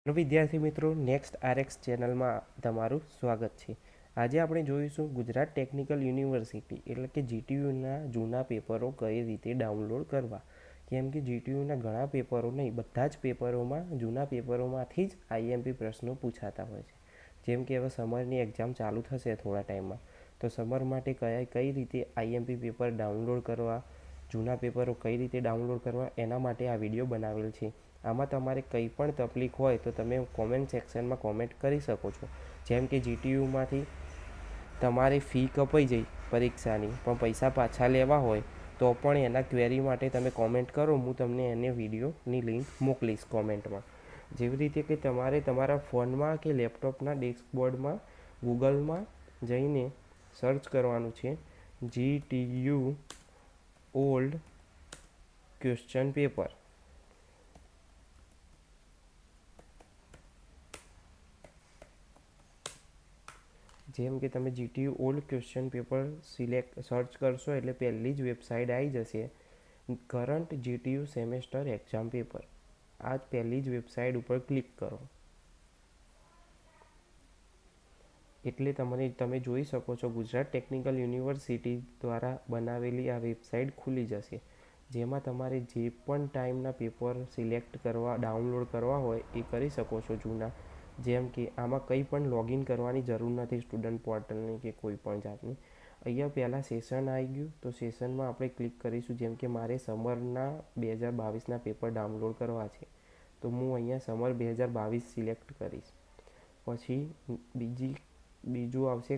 વિદ્યાર્થી મિત્રો, next RX ચેનલમાં તમારું સ્વાગત છે. આજે આપણે જોઈશું ગુજરાત ટેકનિકલ યુનિવર્સિટી એટલે કે જીટીયુના જૂના પેપરો કઈ રીતે ડાઉનલોડ કરવા. કેમ કે જીટીયુના ઘણા પેપરો નહીં, બધા જ પેપરોમાં જૂના પેપરોમાંથી જ આઈએમપી પ્રશ્નો પૂછાતા હોય છે. જેમ કે હવે સમરની એક્ઝામ ચાલુ થશે થોડા ટાઈમમાં, તો સમર માટે કઈ રીતે આઈએમપી પેપર ડાઉનલોડ કરવા, જૂના પેપરો કઈ રીતે ડાઉનલોડ કરવા, એના માટે આ વિડીયો બનાવેલ છે. આમાં તમારે કંઈ પણ તકલીફ હોય તો તમે કોમેન્ટ સેક્શનમાં કોમેન્ટ કરી શકો છો. જેમ કે જીટીયુમાંથી તમારે ફી કપાઈ જાય પરીક્ષાની, પણ પૈસા પાછા લેવા હોય તો પણ એના ક્વેરી માટે તમે કોમેન્ટ કરો, હું તમને એને વિડીયોની લિંક મોકલીશ કોમેન્ટમાં. જેવી રીતે કે તમારે તમારા ફોનમાં કે લેપટોપના ડેસ્કબોર્ડમાં ગૂગલમાં જઈને સર્ચ કરવાનું છે જીટીયુ ઓલ્ડ ક્વેશ્ચન પેપર. જેમ કે તમે GTU old question paper search કરશો એટલે પહેલી જ વેબસાઇટ આવી જશે, current GTU semester exam paper. આ પહેલી જ વેબસાઇટ ઉપર ક્લિક કરો એટલે તમે જોઈ શકો છો ગુજરાત ટેકનિકલ યુનિવર્સિટી દ્વારા બનાવેલી આ વેબસાઇટ ખુલી જશે, જેમાં તમારે જે પણ ટાઈમના પેપર સિલેક્ટ કરવા, ડાઉનલોડ કરવા હોય એ કરી શકો છો જૂના. જેમ કે આમાં કંઈ પણ લોગિન કરવાની જરૂર નથી સ્ટુડન્ટ પોર્ટલની કે કોઈ પણ જાતની. અહીંયા પહેલાં સેશન આવી ગયું, તો સેશનમાં આપણે ક્લિક કરીશું. જેમ કે મારે સમરના 2022ના પેપર ડાઉનલોડ કરવા છે, તો હું અહીંયા સમર 2022 સિલેક્ટ કરીશ. પછી બીજું આવશે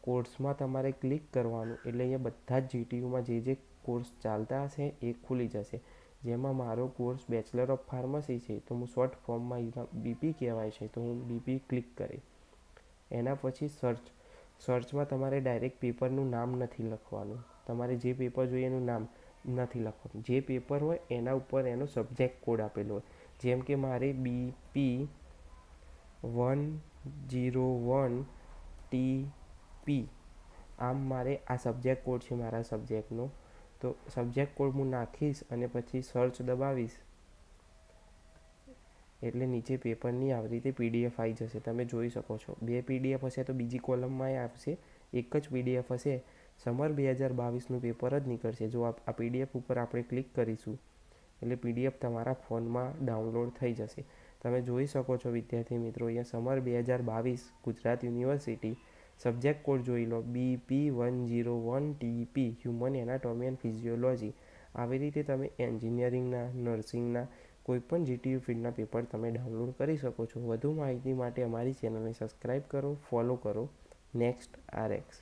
કોર્સમાં તમારે ક્લિક કરવાનું, એટલે અહીંયા બધા જ જીટીયુમાં જે કોર્સ ચાલતા હશે એ ખુલી જશે. જેમાં મારો કોર્સ બેચલર ઓફ ફાર્મસી છે, તો હું શોર્ટ ફોર્મમાં બીપી કહેવાય છે, તો હું બીપી ક્લિક કરીશ. એના પછી સર્ચમાં તમારે ડાયરેક્ટ પેપરનું નામ નથી લખવાનું, તમારે જે પેપર જોઈએ એનું નામ નથી લખવાનું. જે પેપર હોય એના ઉપર એનો સબ્જેક્ટ કોડ આપેલો હોય. જેમ કે મારે બીપી 101 TP, આમ મારે આ સબ્જેક્ટ કોડ છે મારા સબ્જેક્ટનો, તો સબ્જેક્ટ કોડ હું નાખીશ અને પછી સર્ચ દબાવીશ એટલે નીચે પેપરની આવી રીતે પીડીએફ આવી જશે. તમે જોઈ શકો છો 2 પીડીએફ હશે તો બીજી કોલમમાં આવશે, એક જ પીડીએફ હશે સમર 2022નું પેપર જ નીકળશે. જો આ પીડીએફ ઉપર આપણે ક્લિક કરીશું એટલે પીડીએફ તમારા ફોનમાં ડાઉનલોડ થઈ જશે. તમે જોઈ શકો છો વિદ્યાર્થી મિત્રો, અહીંયા summer 2022 Gujarat university, subject code જોઈ લો BP 101 TP, human anatomy and physiology. આવી રીતે તમે એન્જિનિયરિંગના, નર્સિંગના, કોઈપણ જીટીયુ ફિલ્ડના પેપર તમે ડાઉનલોડ કરી શકો છો. વધુ માહિતી માટે અમારી ચેનલને સબસ્ક્રાઈબ કરો, ફોલો કરો નેક્સ્ટ આરએક્સ.